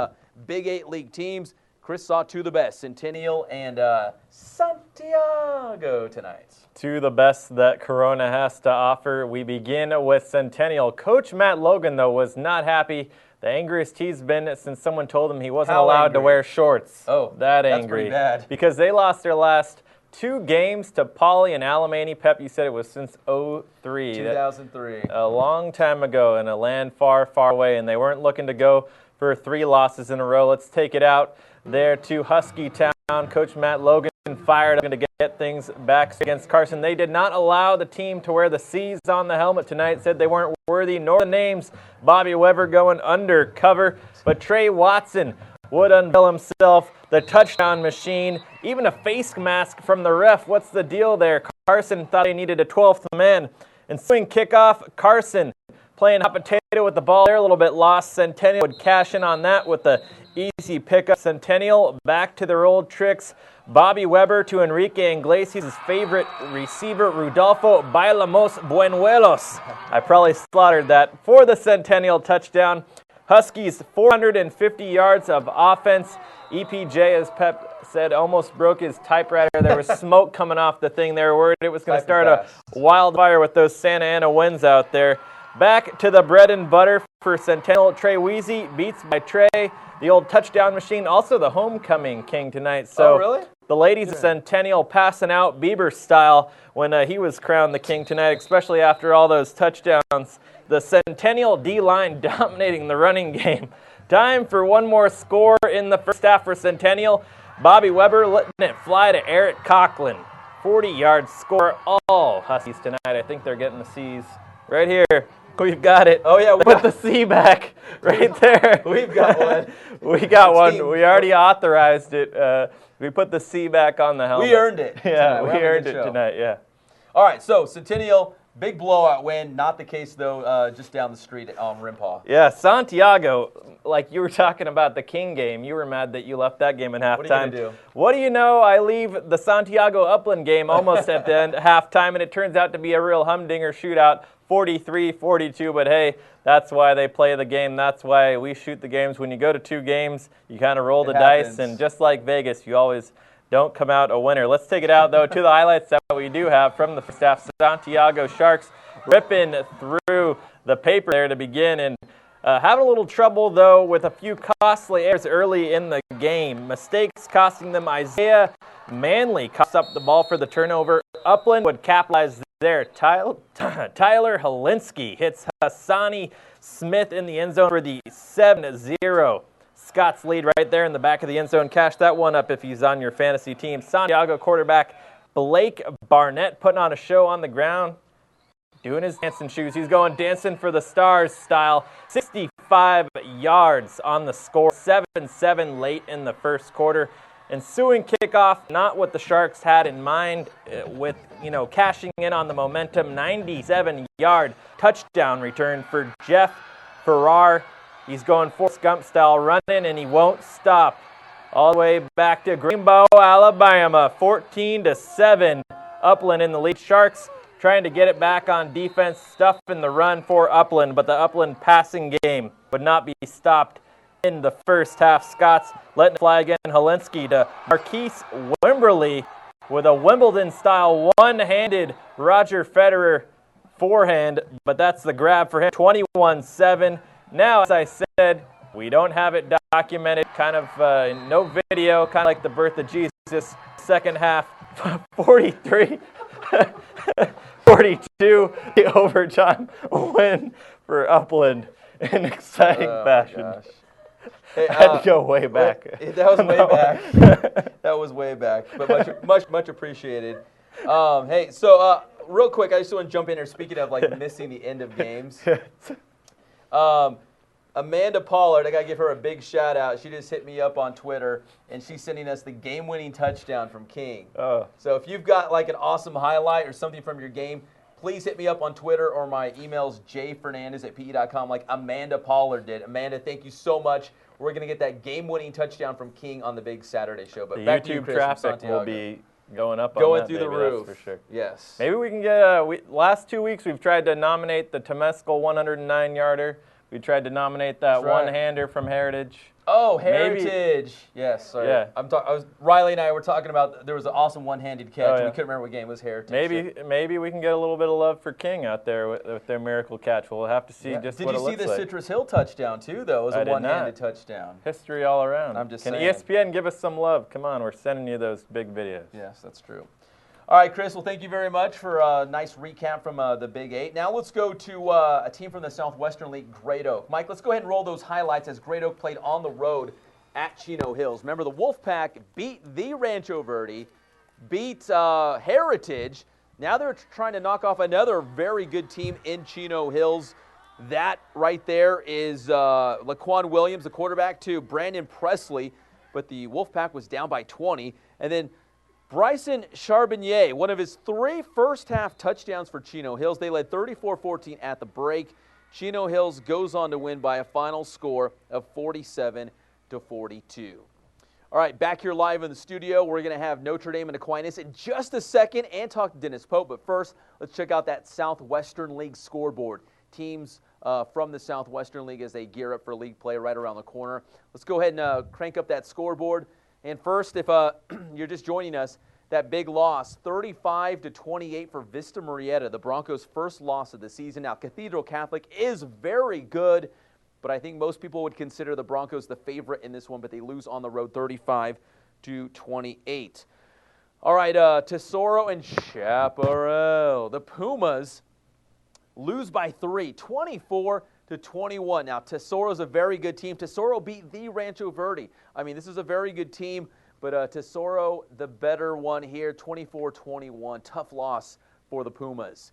Big 8 league teams. Chris saw two of the best, Centennial and Santiago tonight. Two of the best that Corona has to offer. We begin with Centennial. Coach Matt Logan, though, was not happy. The angriest he's been since someone told him he wasn't allowed to wear shorts. Oh, that angry. That's pretty bad. Because they lost their last 2 games to Poly and Alemany. Pep, you said it was since 2003. 2003. A long time ago in a land far, far away, and they weren't looking to go for 3 losses in a row. Let's take it out there to Husky Town. Coach Matt Logan fired up to get things back against Carson. They did not allow the team to wear the C's on the helmet tonight. Said they weren't worthy, nor the names. Bobby Weber going undercover, but Trey Watson would unveil himself, the touchdown machine, even a face mask from the ref. What's the deal there? Carson thought he needed a 12th man. And swing kickoff, Carson playing hot potato with the ball there, a little bit lost. Centennial would cash in on that with the easy pickup. Centennial back to their old tricks. Bobby Weber to Enrique Iglesias, his favorite receiver, Rudolfo Bailamos Buenuelos. I probably slaughtered that for the Centennial touchdown. Huskies 450 yards of offense. EPJ, as Pep said, almost broke his typewriter. There was smoke coming off the thing. They were worried it was going to start a wildfire with those Santa Ana winds out there. Back to the bread and butter for Centennial. Trey Weezy beats by Trey, the old touchdown machine. Also the homecoming king tonight. So really? The ladies of Centennial passing out Bieber style when he was crowned the king tonight, especially after all those touchdowns. The Centennial D-line dominating the running game. Time for one more score in the first half for Centennial. Bobby Weber letting it fly to Eric Coughlin. 40-yard score. All Huskies tonight. I think they're getting the C's right here. We've got it. Oh, yeah. We put the C back right there. We've got one. We got one. We already authorized it. We put the C back on the helmet. We earned it. Yeah, we earned it tonight, yeah. All right, so Centennial, big blowout win. Not the case, though, just down the street on Rimpaw. Yeah, Santiago, like you were talking about the King game. You were mad that you left that game in halftime. What are you going to do? What do you know? I leave the Santiago Upland game almost at the end, halftime, and it turns out to be a real humdinger shootout. 43-42, but hey, that's why they play the game. That's why we shoot the games. When you go to 2 games, you kind of roll the dice, and just like Vegas, you always don't come out a winner. Let's take it out, though, to the highlights that we do have from the first half. Santiago Sharks ripping through the paper there to begin, and having a little trouble, though, with a few costly errors early in the game. Mistakes costing them. Isaiah Manley costs up the ball for the turnover. Upland would capitalize there. Tyler Helinski hits Hassani Smith in the end zone for the 7-0. Scott's lead right there in the back of the end zone. Cash that one up if he's on your fantasy team. Santiago quarterback Blake Barnett putting on a show on the ground, doing his dancing shoes. He's going dancing for the stars style. 65 yards on the score. 7-7 late in the first quarter. Ensuing kickoff, not what the Sharks had in mind with, cashing in on the momentum. 97-yard touchdown return for Jeff Farrar. He's going Forrest Gump style running, and he won't stop. all the way back to Greenbow, Alabama, 14-7. Upland in the lead. Sharks trying to get it back on defense, stuffing the run for Upland, but the Upland passing game would not be stopped in the first half. Scott's letting it fly again. Helinski to Marquise Wimberly with a Wimbledon-style one-handed Roger Federer forehand, but that's the grab for him. 21-7. Now, as I said, we don't have it documented, kind of no video, kind of like the birth of Jesus. Second half, 43. 42, the overtime win for Upland in exciting fashion. Gosh. Hey, I had to go way back. That was way back. That was way back, but much appreciated. Hey, so real quick, I just want to jump in here. Speaking of like missing the end of games, Amanda Pollard, I got to give her a big shout out. She just hit me up on Twitter, and she's sending us the game-winning touchdown from King. Oh. So if you've got like an awesome highlight or something from your game, please hit me up on Twitter, or my email's jfernandez@pe.com like Amanda Pollard did. Amanda, thank you so much. We're going to get that game-winning touchdown from King on the big Saturday show. But the back to YouTube you, Chris, traffic will be going up on going that, through the baby, roof. that's for sure. Yes. Maybe we can get last 2 weeks we've tried to nominate the Temescal 109-yarder. We tried to nominate that one-hander from Heritage. Oh, Heritage. Yes. Sorry. Yeah. Riley and I were talking about there was an awesome one-handed catch. Oh, yeah. We couldn't remember what game it was. Heritage. Maybe we can get a little bit of love for King out there with their miracle catch. We'll have to see just what it looks like. Did you see the Citrus Hill touchdown too, though? It was a one-handed touchdown. History all around. I'm just saying. saying. ESPN give us some love? Come on, we're sending you those big videos. Yes, that's true. All right, Chris, well, thank you very much for a nice recap from the Big Eight. Now let's go to a team from the Southwestern League, Great Oak. Mike, let's go ahead and roll those highlights as Great Oak played on the road at Chino Hills. Remember, the Wolfpack beat the Rancho Verde, beat Heritage. Now they're trying to knock off another very good team in Chino Hills. That right there is Laquan Williams, the quarterback, to Brandon Presley, but the Wolfpack was down by 20. And then Bryson Charbonnier, one of his 3 first-half touchdowns for Chino Hills. They led 34-14 at the break. Chino Hills goes on to win by a final score of 47-42. All right, back here live in the studio, we're going to have Notre Dame and Aquinas in just a second and talk to Dennis Pope. But first, let's check out that Southwestern League scoreboard. Teams from the Southwestern League as they gear up for league play right around the corner. Let's go ahead and crank up that scoreboard. And first, if you're just joining us, that big loss, 35-28 for Vista Marietta, the Broncos' first loss of the season. Now, Cathedral Catholic is very good, but I think most people would consider the Broncos the favorite in this one, but they lose on the road 35-28. All right, Tesoro and Chaparral. The Pumas lose by 3, 24-21. Now, Tesoro's a very good team. Tesoro beat the Rancho Verde. I mean, this is a very good team, but Tesoro, the better one here, 24-21. Tough loss for the Pumas.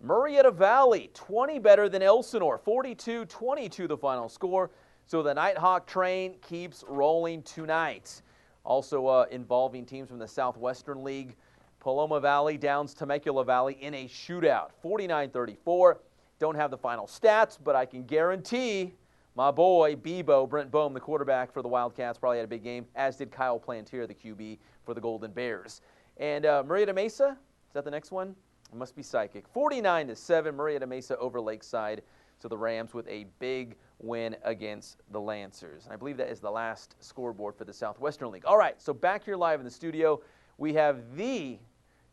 Murrieta Valley, 20 better than Elsinore, 42-22 the final score. So the Nighthawk train keeps rolling tonight. Also involving teams from the Southwestern League. Paloma Valley downs Temecula Valley in a shootout, 49-34. Don't have the final stats, but I can guarantee my boy, Bebo, Brent Boehm, the quarterback for the Wildcats, probably had a big game, as did Kyle Plantier, the QB for the Golden Bears. And Murrieta Mesa, is that the next one? It must be psychic. 49-7, Murrieta Mesa over Lakeside. So the Rams with a big win against the Lancers. And I believe that is the last scoreboard for the Southwestern League. All right, so back here live in the studio, we have the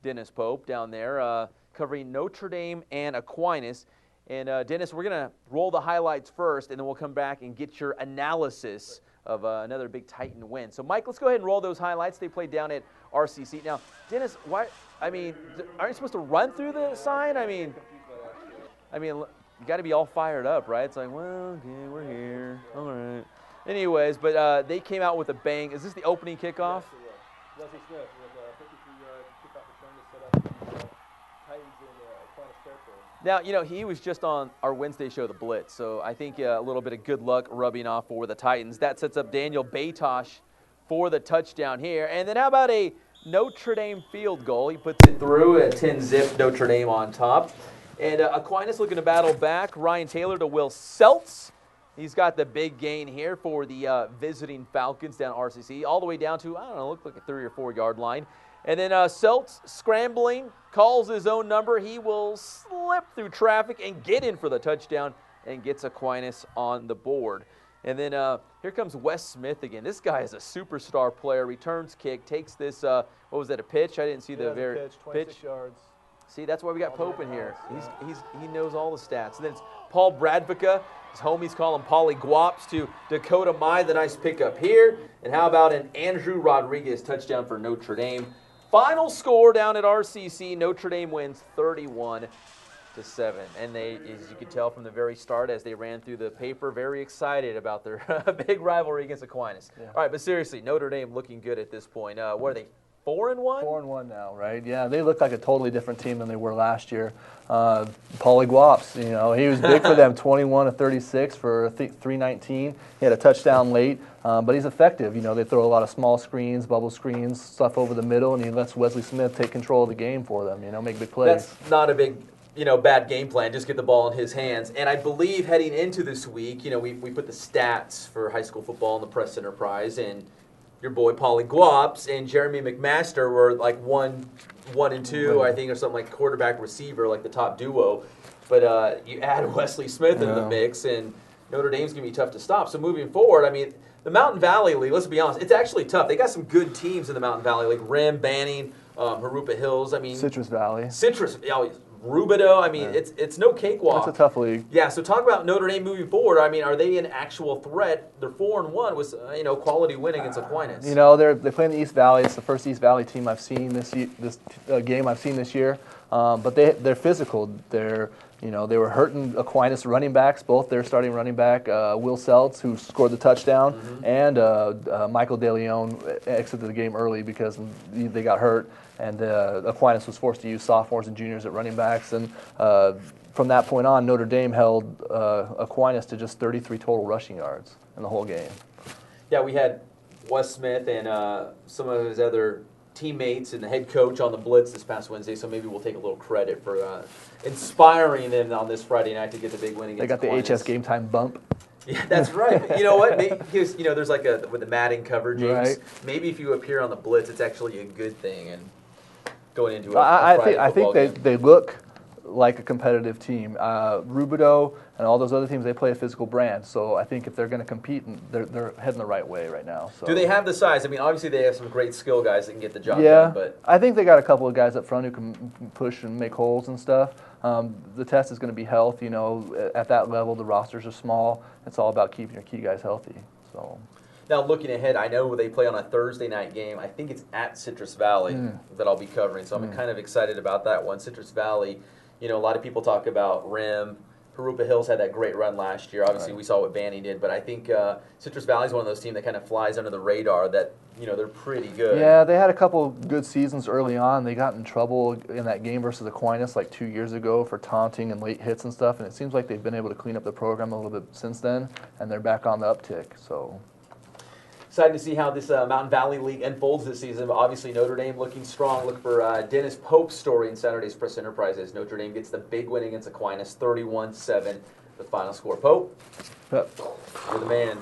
Dennis Pope down there covering Notre Dame and Aquinas. And Dennis, we're going to roll the highlights first, and then we'll come back and get your analysis of another big Titan win. So, Mike, let's go ahead and roll those highlights. They played down at RCC. Now, Dennis, why? I mean, aren't you supposed to run through the sign? I mean, you got to be all fired up, right? It's like, well, okay, we're here. All right. Anyways, but they came out with a bang. Is this the opening kickoff? Leslie Smith with a 53-yard kickoff return to set up the Titans in Aquinas territory. Now, you know, he was just on our Wednesday show, The Blitz, so I think a little bit of good luck rubbing off for the Titans. That sets up Daniel Batosh for the touchdown here. And then how about a Notre Dame field goal? He puts it through, a 10-zip Notre Dame on top. And Aquinas looking to battle back. Ryan Taylor to Will Seltz. He's got the big gain here for the visiting Falcons down RCC, all the way down to, I don't know, looked like a 3 or 4 yard line. And then Seltz scrambling, calls his own number. He will slip through traffic and get in for the touchdown and gets Aquinas on the board. And then here comes Wes Smith again. This guy is a superstar player. Returns kick, takes this, what was that, a pitch? I didn't see the very pitch. 26 yards. See, that's why we got Pope in here. He knows all the stats. And then it's Paul Bradvica. His homies call him Paulie Guaps to Dakota Mai, the nice pickup here. And how about an Andrew Rodriguez touchdown for Notre Dame? Final score down at RCC, Notre Dame wins 31-7. And they, as you could tell from the very start, as they ran through the paper, very excited about their big rivalry against Aquinas. Yeah. All right, but seriously, Notre Dame looking good at this point. What are they, 4-1? 4-1 now, right? Yeah, they look like a totally different team than they were last year. Paulie Guaps, you know, he was big for them, 21 of 36 for 319. He had a touchdown late, but he's effective. You know, they throw a lot of small screens, bubble screens, stuff over the middle, and he lets Wesley Smith take control of the game for them. You know, make big plays. That's not a big, bad game plan. Just get the ball in his hands. And I believe heading into this week, we put the stats for high school football in the Press Enterprise, and your boy Paulie Guaps and Jeremy McMaster were like 1 and 2, I think, or something like quarterback receiver, like the top duo. But you add Wesley Smith into the mix, and Notre Dame's going to be tough to stop. So moving forward, I mean, the Mountain Valley League, let's be honest, it's actually tough. They got some good teams in the Mountain Valley League. Rim, Banning, Harupa Hills. I mean, Citrus Valley. Rubidoux, I mean, it's no cakewalk. It's a tough league. Yeah, so talk about Notre Dame moving forward. I mean, are they an actual threat? They're 4-1 with quality win against Aquinas. You know, they play in the East Valley. It's the first East Valley team I've seen this game I've seen this year. But they're physical. They were hurting Aquinas running backs, both their starting running back, Will Seltz, who scored the touchdown, and Michael DeLeon exited the game early because they got hurt. And Aquinas was forced to use sophomores and juniors at running backs. And from that point on, Notre Dame held Aquinas to just 33 total rushing yards in the whole game. Yeah, we had Wes Smith and some of his other teammates and the head coach on the blitz this past Wednesday, so maybe we'll take a little credit for inspiring them on this Friday night to get the big win against Aquinas. They got the HSGameTime bump. Yeah, that's right. You know what? Because there's like with the Madden coverage, right. Maybe if you appear on the blitz, it's actually a good thing. And going into I think they look like a competitive team. Rubidoux and all those other teams, they play a physical brand. So I think if they're going to compete, they're heading the right way right now. So. Do they have the size? I mean, obviously they have some great skill guys that can get the job done. But I think they got a couple of guys up front who can push and make holes and stuff. The test is going to be health. At that level, the rosters are small. It's all about keeping your key guys healthy. So. Now, looking ahead, I know they play on a Thursday night game. I think it's at Citrus Valley that I'll be covering, so I'm kind of excited about that one. Citrus Valley, a lot of people talk about Rim. Harupa Hills had that great run last year. Obviously, we saw what Banning did, but I think Citrus Valley is one of those teams that kind of flies under the radar that, they're pretty good. Yeah, they had a couple good seasons early on. They got in trouble in that game versus Aquinas like 2 years ago for taunting and late hits and stuff, and it seems like they've been able to clean up the program a little bit since then, and they're back on the uptick, so. Excited to see how this Mountain Valley League unfolds this season. Obviously, Notre Dame looking strong. Look for Dennis Pope's story in Saturday's Press Enterprise as Notre Dame gets the big win against Aquinas, 31-7, the final score. Pope, you're the man.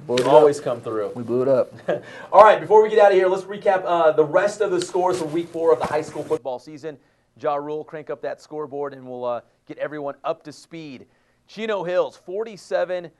You always come through. We blew it up. All right, before we get out of here, let's recap the rest of the scores for Week 4 of the high school football season. Ja Rule, crank up that scoreboard, and we'll get everyone up to speed. Chino Hills, 47-42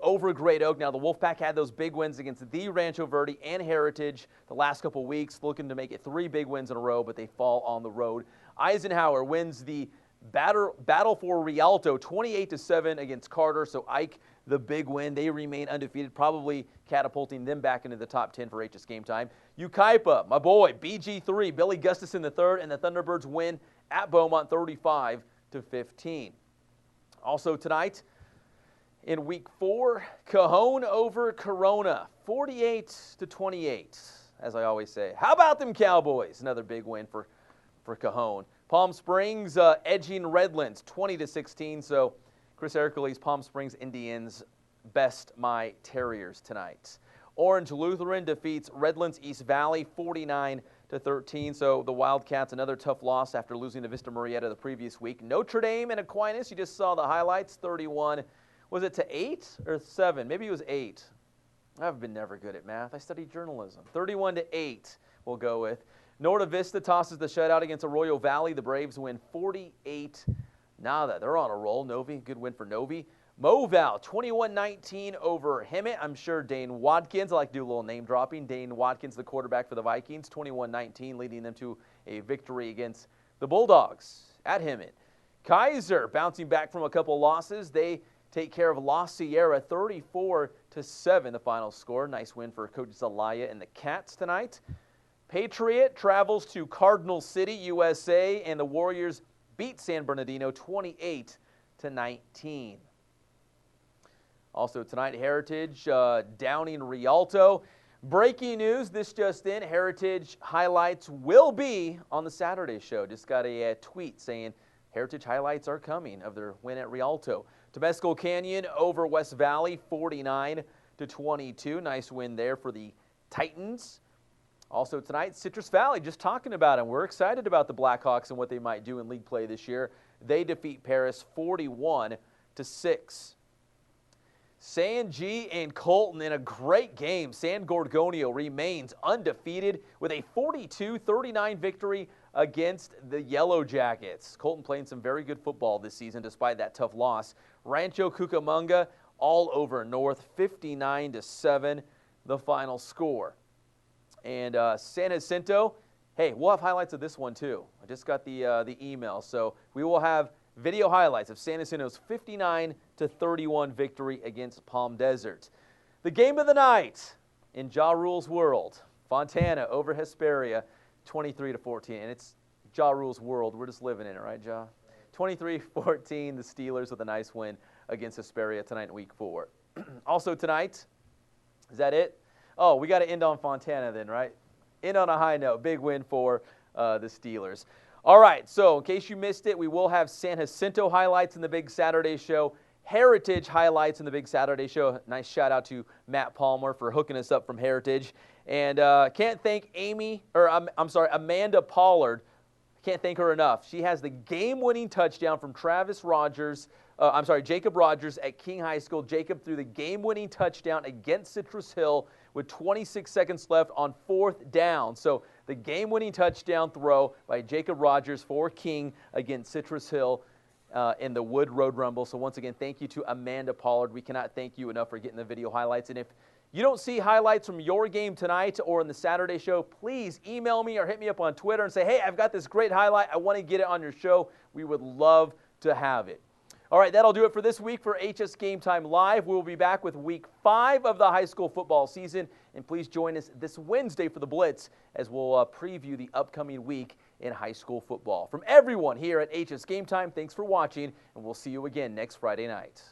over Great Oak. Now, the Wolfpack had those big wins against the Rancho Verde and Heritage the last couple weeks, looking to make it 3 big wins in a row, but they fall on the road. Eisenhower wins the battle for Rialto, 28-7 against Carter. So Ike, the big win. They remain undefeated, probably catapulting them back into the top 10 for HSGameTime. Ukaipa, my boy, BG3, Billy Gustafson III, and the Thunderbirds win at Beaumont, 35-15. Also tonight, in Week 4, Cajon over Corona, 48-28. As I always say, how about them Cowboys? Another big win for Cajon. Palm Springs edging Redlands, 20-16. So Chris Ercules, Palm Springs Indians, best my Terriers tonight. Orange Lutheran defeats Redlands East Valley, 49-13. So the Wildcats, another tough loss after losing to Vista Marietta the previous week. Notre Dame and Aquinas, you just saw the highlights, 31. Was it to 8 or 7? Maybe it was 8. I've been never good at math. I studied journalism. 31-8 we'll go with. Norte Vista tosses the shutout against Arroyo Valley. The Braves win 48-0. They're on a roll. Novi, good win for Novi. Moval, 21-19 over Hemet. I'm sure Dane Watkins, I like to do a little name dropping. Dane Watkins, the quarterback for the Vikings, 21-19, leading them to a victory against the Bulldogs at Hemet. Kaiser, bouncing back from a couple losses. They take care of La Sierra, 34-7, the final score. Nice win for Coach Zelaya and the Cats tonight. Patriot travels to Cardinal City, USA, and the Warriors beat San Bernardino 28-19. Also tonight, Heritage downing Rialto. Breaking news, this just in, Heritage highlights will be on the Saturday show. Just got a tweet saying Heritage highlights are coming of their win at Rialto. Temescal Canyon over West Valley, 49-22. Nice win there for the Titans. Also tonight, Citrus Valley, just talking about them. We're excited about the Blackhawks and what they might do in league play this year. They defeat Paris 41-6. San G and Colton in a great game. San Gorgonio remains undefeated with a 42-39 victory against the Yellow Jackets. Colton playing some very good football this season despite that tough loss. Rancho Cucamonga all over North, 59-7, the final score. And San Jacinto, hey, we'll have highlights of this one too. I just got the email, so we will have video highlights of San Jacinto's 59-31 victory against Palm Desert. The game of the night in Ja Rule's world, Fontana over Hesperia, 23-14, and it's Ja Rule's world. We're just living in it, right, Ja? 23-14, the Steelers with a nice win against Hesperia tonight in Week 4. Also tonight, is that it? Oh, we got to end on Fontana then, right? End on a high note. Big win for the Steelers. All right, so in case you missed it, we will have San Jacinto highlights in the Big Saturday Show, Heritage highlights in the Big Saturday Show. Nice shout out to Matt Palmer for hooking us up from Heritage. And can't thank Amanda Pollard. Can't thank her enough. She has the game-winning touchdown from Jacob Rogers at King High School. Jacob threw the game-winning touchdown against Citrus Hill with 26 seconds left on 4th down. So the game-winning touchdown throw by Jacob Rogers for King against Citrus Hill in the Wood Road Rumble. So once again, thank you to Amanda Pollard. We cannot thank you enough for getting the video highlights. And if you don't see highlights from your game tonight or in the Saturday show, please email me or hit me up on Twitter and say, hey, I've got this great highlight. I want to get it on your show. We would love to have it. All right, that'll do it for this week for HS Game Time Live. We will be back with Week 5 of the high school football season. And please join us this Wednesday for the Blitz as we'll preview the upcoming week in high school football. From everyone here at HS Game Time, thanks for watching, and we'll see you again next Friday night.